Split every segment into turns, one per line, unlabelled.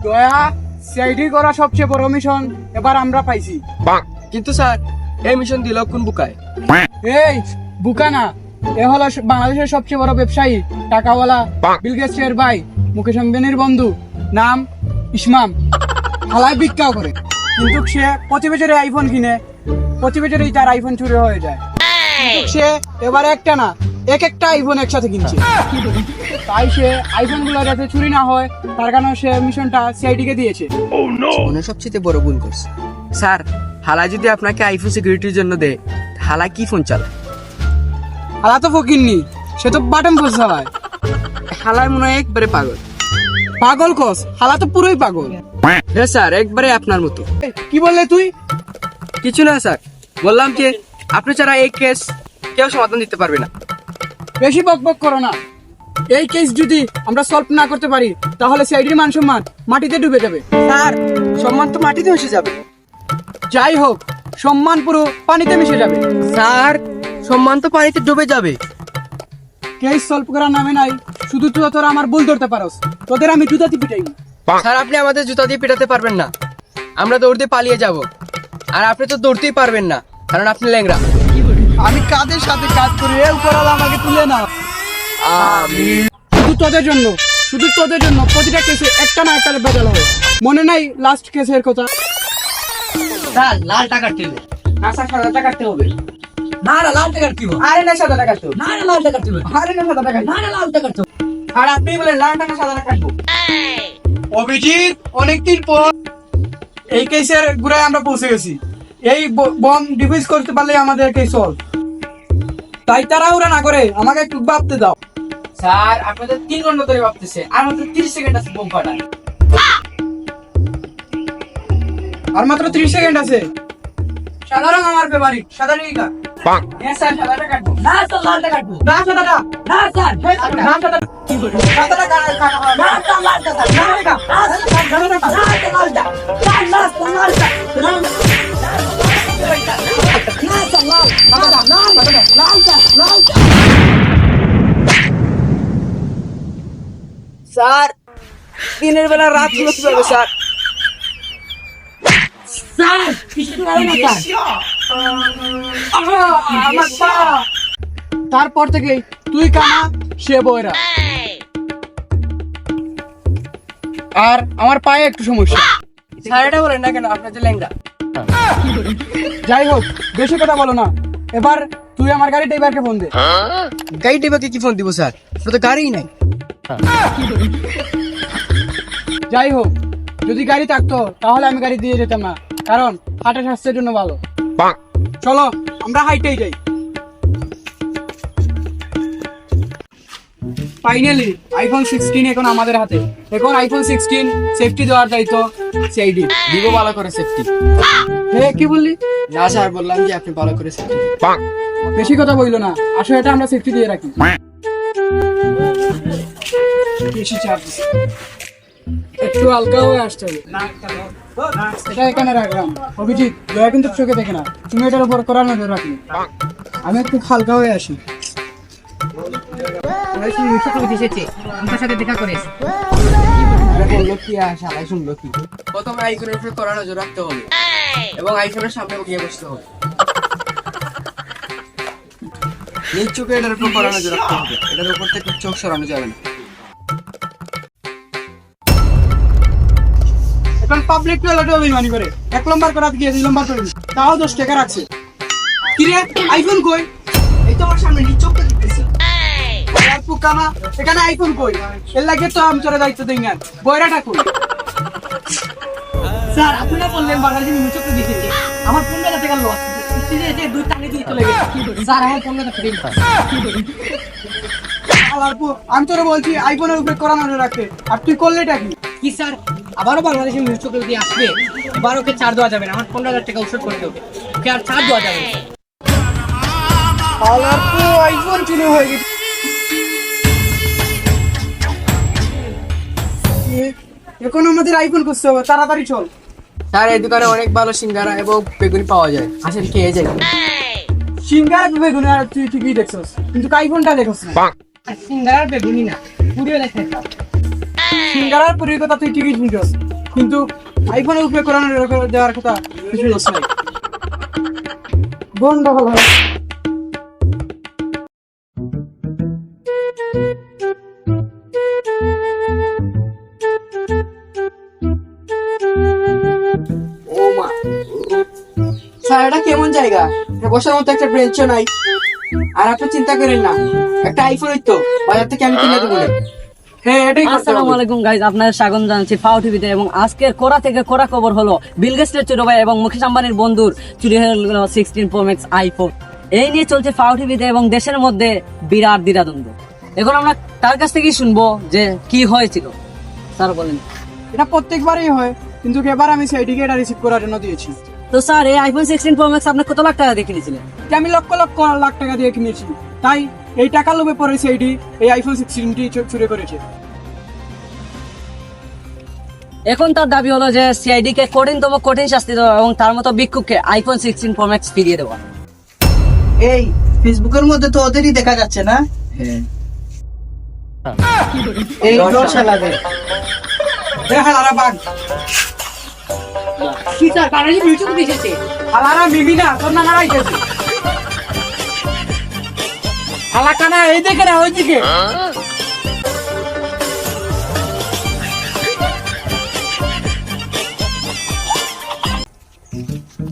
দয়া সিআইডি করা সবচেয়ে বড় মিশন এবার আমরা পাইছি।
কিন্তু স্যার এই মিশন দিল কোন বুকায়?
এই বুকা না, এ হলো বাংলাদেশের সবচেয়ে বড় ব্যবসায়ী, টাকাওয়ালা, বিল গেটসের ভাই, মুকেশ আম্বানির বন্ধু, নাম ইসমাম। হালায় ভিক্ষাও করে, কিন্তু সে প্রতি বছরে আইফোন কিনে, প্রতি বছরই তার আইফোন চুরি হয়ে যায়। কিন্তু সে এবার একটা না, একটা আইফোন একসাথে কিনছে। তাই সে আইফোন গুলো যাতে চুরি না হয় তার কারণে সে মিশনটা সিআইডি কে দিয়েছে।
মনে সবচেয়ে বড় ভুল করছে। স্যার হালা যদি আপনাকে আইফোন সিকিউরিটির জন্য দেয়, হালা কি ফোন চালায়?
হালা তো ফকিরনি, সে তো বাটন ফোন চালায়।
হালায় মনে হয় একবারে পাগল।
পাগল কস, হালা তো পুরোই পাগল।
হ্যাঁ স্যার, একবারে আপনার মতো।
কি বললে তুই?
কিছু না স্যার, বললাম যে আপনি ছাড়া এই কেস কেউ সমাধান দিতে পারবে না।
বেশি বকবক করো না। এই কেস যদি আমরা সলভ না করতে পারি তাহলে সিআইডির মান সম্মান মাটিতে ডুবে যাবে।
স্যার সম্মান তো মাটিতে মিশে যাবে।
যাই হোক, সম্মান পুরো পানিতে মিশে যাবে।
স্যার সম্মান তো পানিতে ডুবে যাবে।
কেস সলভ করার নামে নাই, শুধু তুই তোরা আমার ভুল ধরতে পারস, তোদের আমি জুতাতে পিটাই।
স্যার আপনি আমাদের জুতা দিয়ে পেটাতে পারবেন না, আমরা দৌড় দিয়ে পালিয়ে যাব। আর আপনি তো দৌড়তেই পারবেন না, কারণ আপনি ল্যাংড়া।
আমি কাদের সাথে কাজ করি, এ উপরওয়ালা আমাকে তুলে না।
আমি
শুধু তোদের জন্য, শুধু তোদের জন্য প্রতিটা কেসে একটা না একটা বেজাল হবে। মনে নাই লাস্ট কেসের কথা?
স্যার লাল টাকা কাটতে হবে
না স্যার, সাদাটা কাটতে হবে।
না না লাল টাকা কাটতে হবে।
আরে না, সাদাটা কাটতে হবে।
না না লাল টাকা কাটতে হবে।
আরে না, সাদাটা কাটতে হবে।
না না লাল টাকা কাটতে হবে।
আর আপনি বলে লালটা না সাদাটা কাটবো? অভিজিৎ, অনেকদিন পর এই কেসের গুড়ায় আমরা পৌঁছে গেছি। এই বম ডিফিউজ করতে পারলে আমাদের কেস সলভ। তাই তাড়াহুড়া না করে আমাকে একটু ভাবতে দাও।
স্যার আপনাদের 3 ঘন্টা ধরে ভাবতেছে, আর মাত্র 30 সেকেন্ড আছে বোম ফাটার।
আর মাত্র 30 সেকেন্ড আছে। সাদা রং আমার ফেভারিট, সাদা রঙই কাট। হ্যাঁ স্যার, সাদাটা কাটবো।
না স্যার লালটা কাটবো।
না সাদাটা,
না স্যার
না সাদাটা,
কি বলেন?
সাদাটা কাটা হবে।
না স্যার লালটা স্যার। না না
সাদাটা কাট।
না স্যার লালটা। না না স্যার লালটা। না না স্যার লাল।
সাদাটা,
না
সাদাটা।
লালটা লালটা। স্যার দিনের বেলা রাত হলো কিভাবে স্যার? স্যার কিছু করে না স্যার।
আমার পা। তারপর থেকে তুই কানা, সে বয়রা। আর আমার পায়ে একটু সমস্যা।
স্যার এটা বলেন না কেন, আপনার যে ল্যাংড়া।
যাই হোক, বেশি কথা বলো না। এবার তুই আমার গাড়ি ড্রাইভারকে ফোন দে।
গাড়ি টিপাকে কি ফোন দিব স্যার? আপনার তো গাড়িই নাই।
যাই হোক, যদি গাড়ি থাকতো তাহলে আমি গাড়ি দিয়ে যেতাম না, কারণ হাঁটা স্বাস্থ্যের জন্য ভালো। চলো আমরা হাইটেই যাই। ফাইনালি আইফোন 16 এখন আমাদের হাতে। এখন আইফোন 16 সেফটি দেওয়ার দায়িত্ব সিআইডি।
দিব ভালো করে সেফটি।
হ্যাঁ, কি বললি?
না স্যার বললাম যে আপনি ভালো করে সেফটি।
বেশি কথা বললো না, আসলে এটা আমরা সেফটি দিয়ে রাখি। বেশি চাপ দিছি। একটু হালকা হয়ে আসতে হবে। এটা এখানে রাখলাম। অভিজিৎ, দয়া কিন্তু চোখে দেখে না, তুমি এটার উপর করার নজর রাখি। আমি একটু হালকা হয়ে আসি।
আমার সাথে দেখা করিস। বললো কি সবাই শুনলো কি? প্রথমে আইফোনের উপর কড়া নজর রাখতে হবে এবং আইফোনের সামনে গিয়ে বসতে হবে। নিজ চোখে এটার উপর কড়া নজর রাখতে হবে, এটার উপর থেকে চোখ সরানো যাবে না।
এখন পাবলিক টয়লেটে অভিমানী করে 1 নম্বর করা গিয়ে 2 নম্বর করে দিচ্ছে। তাও 10 টাকা রাখছে। কিরে, আইফোন কই?
এই তো আমার সামনে নিজ চোখটা দেখতেছি।
আর পুকানা, এখানে আইফোন কই? এর লাগে তো আমি তোরে দায়িত্ব দেই না। বয়রাটা কই?
স্যার আপনি না বললেন বাঙালি নিজ চোখটা দিতেছে, আমার 15 টাকা লস। যে দুই টাকা দিয়ে চলে গেছে। স্যার আমার 15 টাকা ফ্রি।
আমি তোরে বলছি আইফোনের উপরে করা নজর রাখতে, আর তুই করলেটা কি?
কি স্যার আবারও বাংলাদেশের নিউজ চোখে দিয়ে আসবে? এবার ওকে ছাড় দেওয়া যাবে না, আমার 15,000 টাকা উৎসব করতে হবে, ওকে আর ছাড় দেওয়া যাবে না।
আর তো আইফোন চুরি হয়ে গেছে। এখন আমাদের আইফোন খুঁজতে হবে, তাড়াতাড়ি চল।
স্যার এই দোকানে অনেক ভালো সিঙ্গারা এবং বেগুনি পাওয়া যায়, আসেন খেয়ে যাই।
সিঙ্গারা বেগুনি আর তুই ঠিকই দেখছস, কিন্তু আইফোনটা দেখছস না।
সিঙ্গারা বেগুনি না, পুরিও দেখে।
সিঙ্গারার পুরীর কথা তুই ঠিকই শুনছস, কিন্তু আইফোনের উপরে কোরআন দেওয়ার কথা কিছু লোস নাই। বন্ধ হলো।
ও মা, স্যার এটা কেমন জায়গা? এটা বসার মতো একটা বেঞ্চও নাই। আর আপনি চিন্তা করেন না, একটা আইফোন তো বাজার থেকে আমি কিনে দেবো।
হ্যাঁ, এটাই করতে
আসসালামু
হবে।
আলাইকুম গাইজ, আপনাদের স্বাগত জানাচ্ছি ফাও টিভিতে। এবং আজকের কোরা থেকে কোরা খবর হলো বিল গেটসের ছোট ভাই এবং মুকেশ আম্বানির বন্ধুর চুরি হয়ে গেল 16 Pro Max আইফোন। এই নিয়ে চলছে ফাও টিভিতে এবং দেশের মধ্যে বিরাট দ্বিধাদ্বন্দ্ব। এখন আমরা তার কাছ থেকেই শুনবো যে কি হয়েছিল। স্যার বলেন।
এটা প্রত্যেকবারই হয়, কিন্তু এবার আমি সেইটিকে এটা রিসিভ করার জন্য দিয়েছি।
তো স্যার, এই আইফোন 16 Pro Max আপনি কত লাখ টাকা দিয়ে কিনেছিলেন?
যে আমি লক্ষ লক্ষ লাখ টাকা দিয়ে কিনেছি, তাই এই টাকা লোভে পরে সেইটি এই আইফোন 16টি চুরি করেছে।
এখন তার দাবি হলো যে সিআইডি কে কঠিন শাস্তি দেওয়া এবং তার মতো ভিক্ষুককে আইফোন 16 Pro Max ফিরিয়ে দেওয়া।
এই ফেসবুকের মধ্যে তো ওদেরই দেখা যাচ্ছে না? এই শালাদের
হালারা বাঘ,
কি স্যার, কারেন্ট মিউজিক দিয়েছে?
হালারা মিমি না, তোর না হারাইতেছে। হালাকানা এই দিকে না ওই দিকে।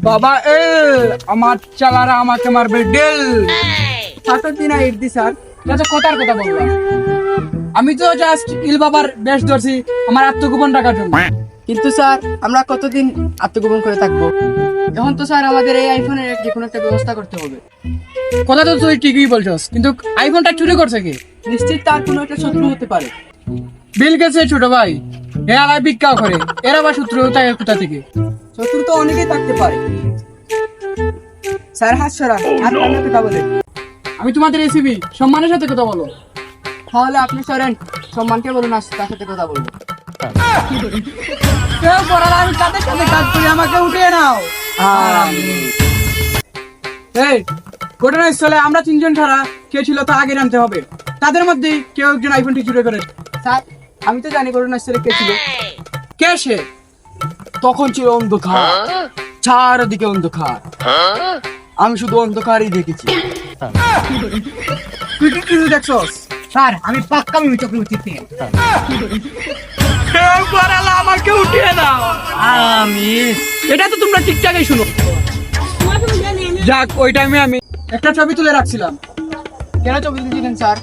বাবা এ আমার চালারা আমাকে মারবে ডেল। সাতর দিন ইট দি স্যার, এটা তো কথার কথা বললাম। আমি তো জাস্ট ইল বাবার বেশ ধরছি আমার আত্মগোপন রাখার জন্য।
কিন্তু স্যার আমরা কতদিন আত্মগোপন করে থাকবো? এখন তো স্যার আমাদের এই আইফোনের যে কোনো একটা ব্যবস্থা করতে হবে।
কথা তো তুই ঠিকই বলছস, কিন্তু আইফোনটা চুরি করছে কে?
নিশ্চিত তার কোনো একটা শত্রু হতে পারে।
বিল গেটসের ছোট ভাই, এ আলাই ভিক্ষাও করে, এর আবার শত্রু থাকে কোথা থেকে?
শত্রু তো অনেকেই থাকতে পারে। স্যার হাত সরা, আর কান্না কথা বলে।
আমি তোমাদের রেসিপি সম্মানের সাথে কথা বলো।
তাহলে আপনি সরেন, সম্মানকে বলুন আর তার সাথে কথা বলবো।
কেউ করার আমি তাদের সাথে কাজ করি, আমাকে উঠিয়ে নাও। এই ঘটনাস্থলে আমরা তিনজন ছাড়া কে ছিল তা আগে জানতে হবে। তাদের মধ্যে কেউ একজন আইফোনটি চুরি করেছে।
স্যার আমি তো জানি ঘটনাস্থলে কে ছিল।
কে সে?
তখন ছিল অন্ধকার, চারদিকে অন্ধকার, আমি শুধু অন্ধকারই দেখেছি।
তুই কি কিছু দেখছস?
স্যার, আমি পাক্কা মিমি চক্রবর্তী থেকে।
কেউ করালা আমাকে উঠিয়ে নাও।
আমি
এটা তো তোমরা ঠিকঠাকই শুনো। যাক, ওই টাইমে আমি একটা ছবি তুলে রাখছিলাম।
কেন ছবি তুলছিলেন স্যার?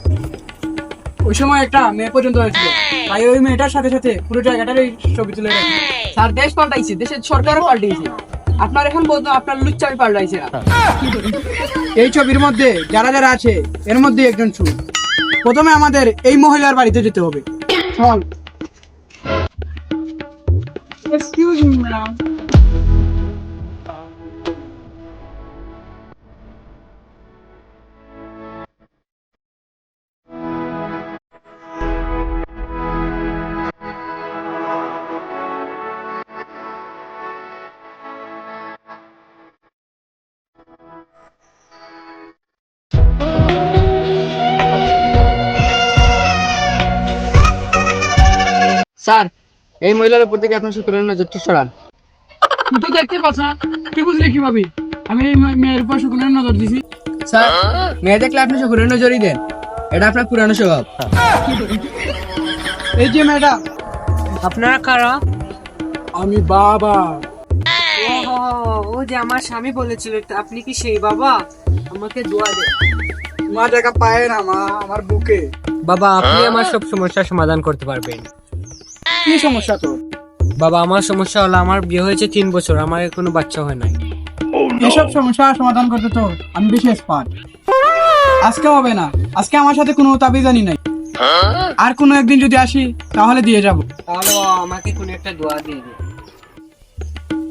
ওই সময় একটা মেয়ে পর্যন্ত হয়েছিল, তাই ওই মেয়েটার সাথে সাথে পুরো জায়গাটারই ছবি তুলে রাখি।
স্যার দেশ পাল্টাইছে, দেশের সরকারও পাল্টাইছে। আপনার এখন বলতো আপনার লুচ্চামি পাল্টাইছে না।
এই ছবির মধ্যে যারা যারা আছে এর মধ্যে একজন চুর। প্রথমে আমাদের এই মহিলার বাড়িতে যেতে হবে। চল। Excuse me madam.
স্যার এই মহিলার উপর থেকে আপনার শুক্রের নজরটি সরান।
তুই তো দেখতে পাচ্ছ না, তুই বুঝলি কিভাবে আমি এই মেয়ের উপর শুকুনের নজর দিছি?
স্যার মেয়ে দেখলে আপনি শুক্রের নজরই দেন, এটা আপনার পুরানো স্বভাব।
এই যে মেয়েটা,
আপনারা কারা?
আমি বাবা।
ও যে আমার স্বামী বলেছিল, আপনি কি সেই বাবা? আমাকে দোয়া দে
মা জায়গা পায় না, মা আমার বুকে।
বাবা, আপনি আমার সব সমস্যার সমাধান করতে পারবেন।
কি সমস্যা তোর?
বাবা, আমার সমস্যা হলো আমার বিয়ে হয়েছে 3 বছর, আমার কোনো বাচ্চা হয় নাই।
এসব সমস্যা সমাধান করতে তো আমি বেশি এক্সপার্ট। আজকে হবে না, আজকে আমার সাথে কোনো তাবিজানি নাই। আর কোনো একদিন যদি আসি তাহলে দিয়ে যাব।
তাহলে আমাকে কোনো একটা দোয়া দিয়ে দিন।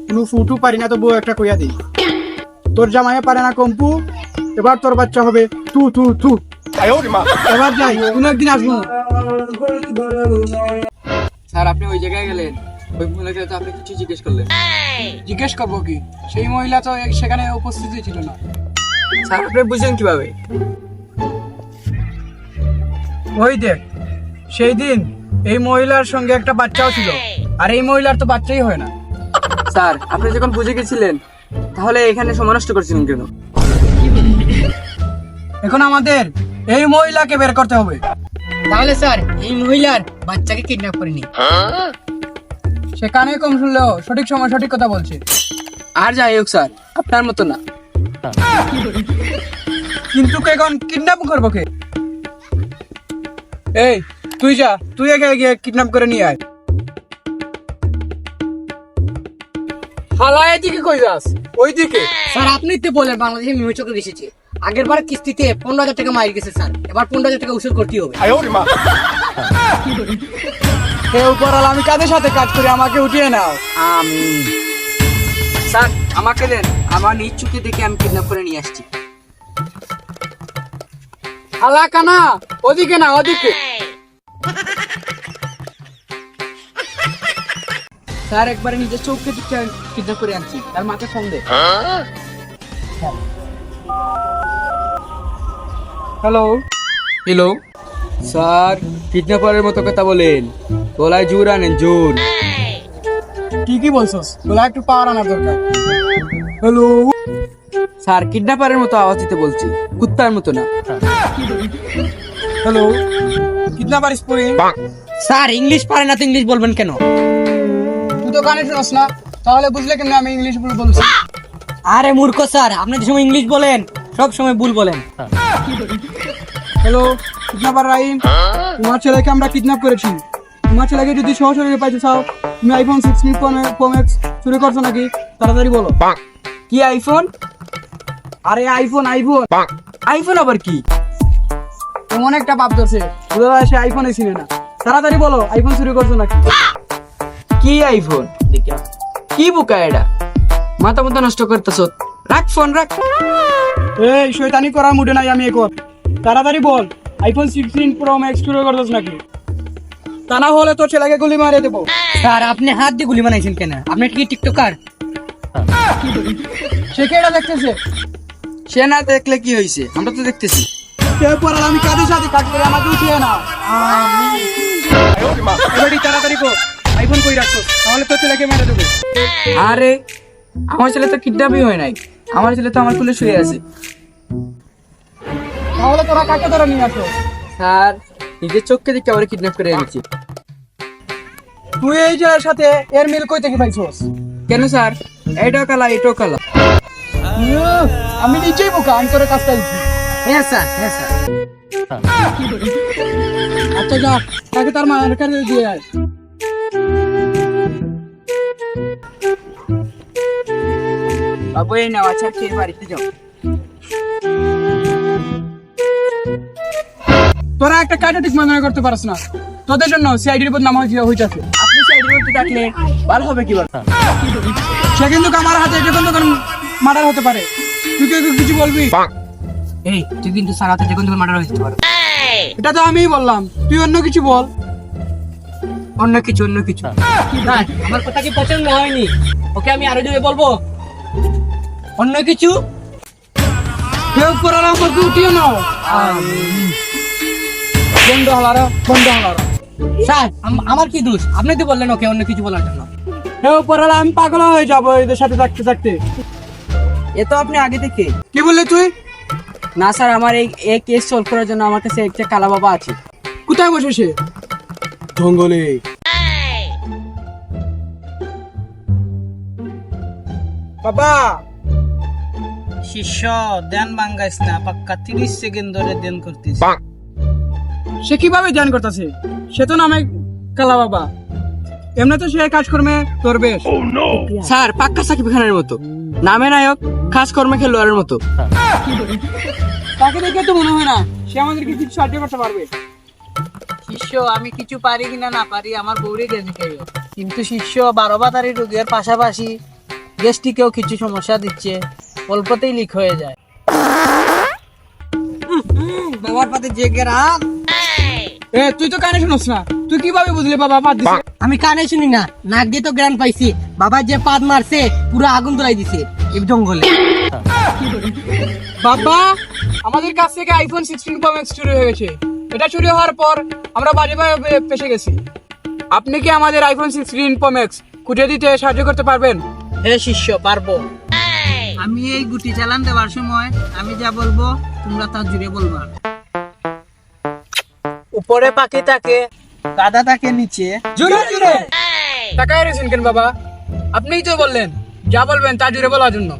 কোনো ফুটু পারি না, তো বউ একটা কইয়া দিই। তোর জামাইয়ে পারে না কম্পু, এবার তোর বাচ্চা হবে তু তু তু। এবার যাই, কোনো একদিন আসবো।
স্যার আপনি ওই জায়গায় গেলেন, ওই মহিলাকে তো আপনি কিছু জিজ্ঞেস করলেন।
জিজ্ঞেস করবো কি? সেই মহিলা তো সেখানে উপস্থিত ছিল না।
স্যার আপনি বুঝলেন কিভাবে?
ওই দেখ, সেই দিন এই মহিলার সঙ্গে একটা বাচ্চাও ছিল, আর এই মহিলার তো বাচ্চাই হয় না।
স্যার আপনি যখন বুঝে গেছিলেন তাহলে এখানে সময় নষ্ট করছিলেন কেন?
এখন আমাদের এই মহিলাকে বের করতে হবে।
তাহলে স্যার এই মহিলার বাচ্চাকে কিডন্যাপ করেনি।
সে কানে কম শুনলেও সঠিক সময় সঠিক কথা বলছে।
আর যাই হোক স্যার, আপনার মতো না।
কিন্তু এখন কিডন্যাপ করবো কে? এই তুই যা, তুই একে গিয়ে কিডন্যাপ করে নিয়ে আয়। হালা এদিকে কই যাস? ওইদিকে।
স্যার আপনি তো বলেন বাংলাদেশে মিমি চক্র এসেছে। আগের বার কিস্তিতে 15,000 টাকা মারি গেছে স্যার, এবার 15,000 টাকা উসুল করতে হবে।
হে উপরাল, আমি কাদের সাথে কাজ করি, আমাকে উঠিয়ে নাও।
আমি স্যার আমাকে দেন, আমার নিজ চোখে দেখে আমি কিডন্যাপ করে নিয়ে আসছি।
হালা কানা, ওদিকে না, ওদিকে।
স্যার একবারে নিজের চোখে দেখে কিডন্যাপ করে আনছি, তার মাকে ফোন দে।
হ্যালো।
হ্যালো স্যার, কিডন্যাপারের মতো কথা বলেন, গলায় জোর আনেন, জোর।
কি বলছস? বলা একটু পাওয়ার আনার দরকার। হ্যালো
স্যার কিডন্যাপারের মতো আওয়াজ দিতে বলছি, কুত্তার মতো না।
হ্যালো, কিডন্যাপার স্পুরিং।
স্যার ইংলিশ পারে না তো ইংলিশ বলবেন কেন?
তুই তো কানে শুনস না, তাহলে বুঝলে কেন আমি ইংলিশ বলছি?
আরে মূর্খ স্যার, আপনি যে সময় ইংলিশ বলেন সব সময় ভুল বলেন।
হ্যালো, কিডন্যাপার রাহিম, তোমার ছেলেকে আমরা কিডন্যাপ করেছি। তোমার ছেলেকে যদি সহসরে পাইতে চাও, তুমি আইফোন 16 প্রো ম্যাক্স চুরি করছো নাকি? তাড়াতাড়ি বলো।
কি আইফোন?
আরে আইফোন।
আইফোন আবার কি?
এমন একটা পাপ ধরছে, বুঝা যায় সে আইফোনে চিনে না। তাড়াতাড়ি বলো, আইফোন চুরি করছো নাকি?
কি আইফোন? কি বুকা এটা? মাথা মতো নষ্ট করতেছ, রাখ ফোন রাখ।
এই শয়তানি করার মুডে নাই আমি এখন। তাড়াতাড়ি বল, আইফোন 16 প্রো ম্যাক্স চুরি করছিস নাকি? তা না হলে তোর ছেলেকে গুলি মারে দেবো।
স্যার আপনি হাত দিয়ে গুলি বানাইছেন কেন? আপনি কি টিকটকার?
সে কে এটা দেখতেছে?
সে না দেখলে কি হয়েছে, আমরা তো দেখতেছি।
এরপর আর আমি কাদের সাথে কাজ করি, আমাকে উঠিয়ে না। এবারে তাড়াতাড়ি কর, আইফোন কই রাখছো? তাহলে তোর ছেলেকে মেরে দেবো।
আরে আমার ছেলে তো কিডন্যাপই হয় নাই, আমার ছেলে তো আমার কোলে শুয়ে আছে।
তাহলে তোরা কাকে ধরে নিয়ে আসো?
স্যার নিজের চোখকে দেখে আবার কিডন্যাপ করে এনেছি।
তুই এই ছেলের সাথে এর মিল কই থেকে পাইছস?
কেন স্যার? এটাও কালা এটাও কালা।
আমি নিজেই বোকা, আমি তোর কাজটা দিচ্ছি।
হ্যাঁ স্যার, হ্যাঁ স্যার।
আচ্ছা যা, তাকে তার মায়ের কাছে দিয়ে আয়।
বাবু এই নাও, আচ্ছা খেয়ে বাড়িতে যাও।
তোরা একটা কাজও ঠিক মনে করতে পারছ না, তোদের জন্য সিআইডির উপর নাম হইতাছে।
আপনি সাইডে করতে থাকলে ভালো হবে কি?
সে কিন্তু আমার হাতে যে কোনো মার্ডার হতে পারে। তুই কি কিছু বলবি?
এই তুই কিন্তু স্যার হাতে দেখুন তোমার মার্ডার হয়ে যেতে পারে।
এটা তো আমিই বললাম, তুই অন্য কিছু বল।
অন্য কিছু
স্যার আমার কথা কি পছন্দ হয়নি? ওকে আমি আরো জোরে বলবো অন্য কিছু।
কেউ করার আমাকে উঠিয়ে নাও। বন্ধ হলারা, বন্ধ হলারা।
স্যার আমার কি দোষ? আপনি তো বললেন ওকে অন্য কিছু বলার জন্য।
কেউ করার আমি পাগল হয়ে যাবো এদের সাথে থাকতে থাকতে।
এ তো আপনি আগে থেকে।
কি বললি তুই?
না স্যার, আমার এই কেস সলভ করার জন্য আমার কাছে একটা কালা বাবা আছে।
কোথায় বসে সে? জঙ্গলে। বাবা
শিষ্য ধ্যান ভাঙ্গাইস না, পাক্কা 30 সেকেন্ড ধরে ধ্যান করতিস।
সে কিভাবে ধ্যান করতেছে? সে তো নামে কালা বাবা, এমনি তো সে কাজকর্মে তোর বেশ।
স্যার পাক্কা সাকিব খানের মতো, নামে নায়ক, খাস কর্মে খেলোয়াড়ের মতো।
তাকে দেখে তো মনে হয় না সে আমাদেরকে কিছু সাহায্য করতে পারবে।
শিষ্য আমি কিছু পারি কিনা না পারি আমার বউরে জ্ঞানী খাইও, কিন্তু শিষ্য 12 বাতারি রোগের পাশাপাশি গ্যাস্ট্রিকেও কিছু সমস্যা দিচ্ছে, অল্পতেই লিক হয়ে যায়।
বাবার পাতে যে গেরাম।
তুই তো কানে শুনস না, তুই কিভাবে বুঝলি বাবা পাত দিছে?
আমি কানে শুনি না, নাক দিয়ে তো গ্রান পাইছি। বাবা যে পাদ মারছে পুরো আগুন ধরাই দিছে এই জঙ্গলে।
বাবা আমাদের কাছ থেকে আইফোন 16 প্রো ম্যাক্স চুরি হয়ে গেছে। এটা চুরি হওয়ার পর আমরা বাজে পেশে গেছি। আপনি কি আমাদের আইফোন 16 Pro Max খুঁজে দিতে সাহায্য করতে পারবেন?
হে শিষ্য, পারবো। আমি এই গুটি চালান দেওয়ার সময় আমি যা বলবো তোমরা তা জুড়ে বলবা। উপরে পাখি থাকে, গাদা থাকে নিচে।
জুড়ে জুড়ে তাকায় রয়েছেন কেন বাবা? আপনিই তো বললেন যা বলবেন তা জুড়ে বলার জন্য।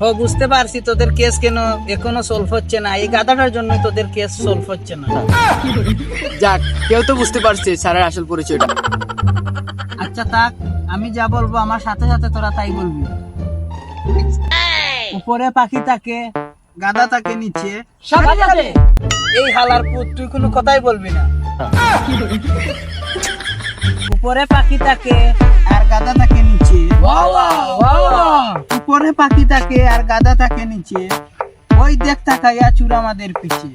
ও বুঝতে পারছি তোদের কেস কেন এখনো সলভ হচ্ছে না, এই গাদাটার জন্য তোদের কেস সলভ হচ্ছে না।
যাক, কেউ তো বুঝতে পারছে স্যারের আসল পরিচয়টা।
আচ্ছা থাক, আমি যা বলবো আমার সাথে সাথে তোরা তাই বলবি। উপরে পাখি থাকে, গাদা থাকে নিচে।
সাথে সাথে
এই হালার পুত, তুই কোনো কথাই বলবি না। উপরে পাখি থাকে আর গাদা থাকে নিচে। উপরে পাখি থাকে আর গাদা থাকে নিচে, ওই দেখ তাকাইয়া চুর আমাদের পিছে।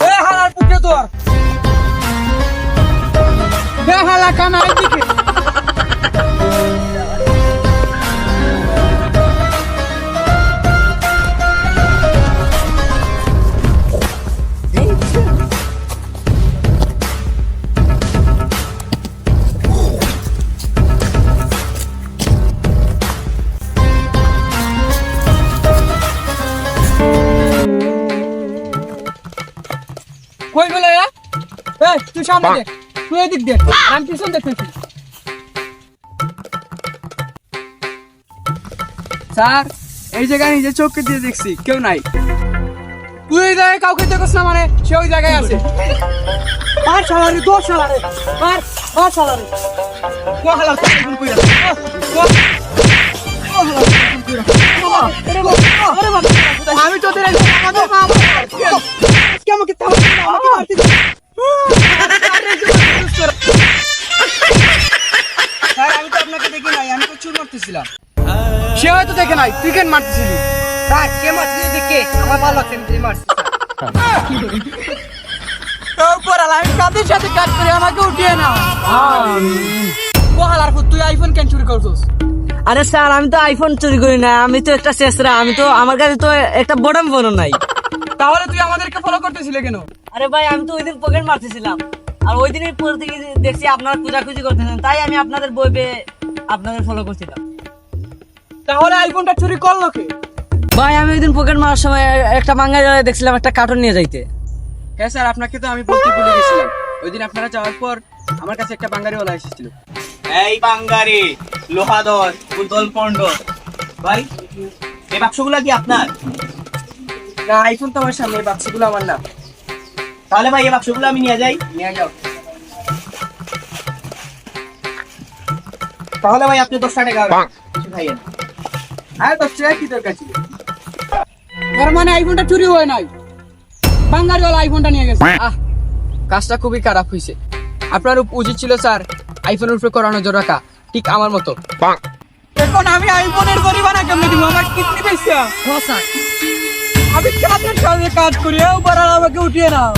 এ হালার পুত্র তোর এ হালা কানা এইদিকে। কই গেল এ? তুই সামনে দেখ, তুই এদিক দেখ, আমি পিছন দেখতেছি।
স্যার, এই জায়গায় নিজের চোখকে দিয়ে দেখছি কেউ নাই।
তুই ওই জায়গায় কাউকে দেখোস না মানে সে ওই জায়গায় আছে। আর শালারে দোষ শালারে আর শালারে ও হালা তুই কই যাস? আমি তোদের আমাদের আমাকে তাও আমাকে মারতে দে।
স্যার, আমি তো আপনাকে দেখি নাই, আমি তো চুর মারতেছিলাম।
সে হয়তো দেখে নাই, তুই কেন মারতেছিলি?
স্যার, কে মারছে দেখে আমার ভালো লাগছে না, যে মারছে।
আমি কাদের সাথে কাজ করে আমাকে উঠিয়ে না। ও হালার পুত, তুই আইফোন কেন চুরি করছিস?
আরে স্যার, আমি তো আইফোন চুরি করি না, আমি তো একটা চেসরা, আমার কাছে তো একটা বটম ফোনও নাই।
তাহলে তুই আমাদেরকে ফলো করতেছিলে কেন?
আরে ভাই, আমি তো ওই দিন পকেট মারতেছিলাম, আর ওই দিনের পর থেকে দেখছি আপনারা খোঁজাখুঁজি করতেছেন, তাই আমি আপনাদের বই পেয়ে আপনাদের ফলো করছিলাম।
তাহলে আইফোনটা চুরি করলো কে?
ভাই, আমি ওই দিন পকেট মারার সময় একটা বাঙ্গাই দেখছিলাম একটা কার্টুন নিয়ে যাইতে।
হ্যাঁ স্যার, আপনাকে তো আমি বলতে ভুলে গেছিলাম। ওই দিন আপনারা যাওয়ার পর আমার কাছে একটা বাঙালিওয়ালা এসেছিল।
এই বাঙ্গারি লোহাদর উদল পণ্ড ভাই, এই বাক্সগুলা কি আপনার?
না, আইফোন তো আমার সামনে, এই বাক্সগুলো আমার না।
তাহলে ভাই এই বাক্সগুলো আমি নিয়ে যাই।
নিয়ে যাও।
তাহলে ভাই আপনি 10 টাকা কিছু খাইয়েন।
হ্যাঁ, 10 টাকা কি দরকার ছিল?
এর মানে আইফোনটা চুরি হয় নাই, বাঙ্গারিওয়ালা আইফোনটা নিয়ে গেছে।
কাজটা খুবই খারাপ হয়েছে। আপনার উচিত ছিল স্যার আইফোনের উপরে করানো নজর রাখা, ঠিক আমার মতো।
এখন আমি আইফোনের পরিমাণে কেমনে দিব? আমার কিডনি পেয়েছে। আমি কাজের সাথে কাজ করি, ও পারার আমাকে উঠিয়ে নাও।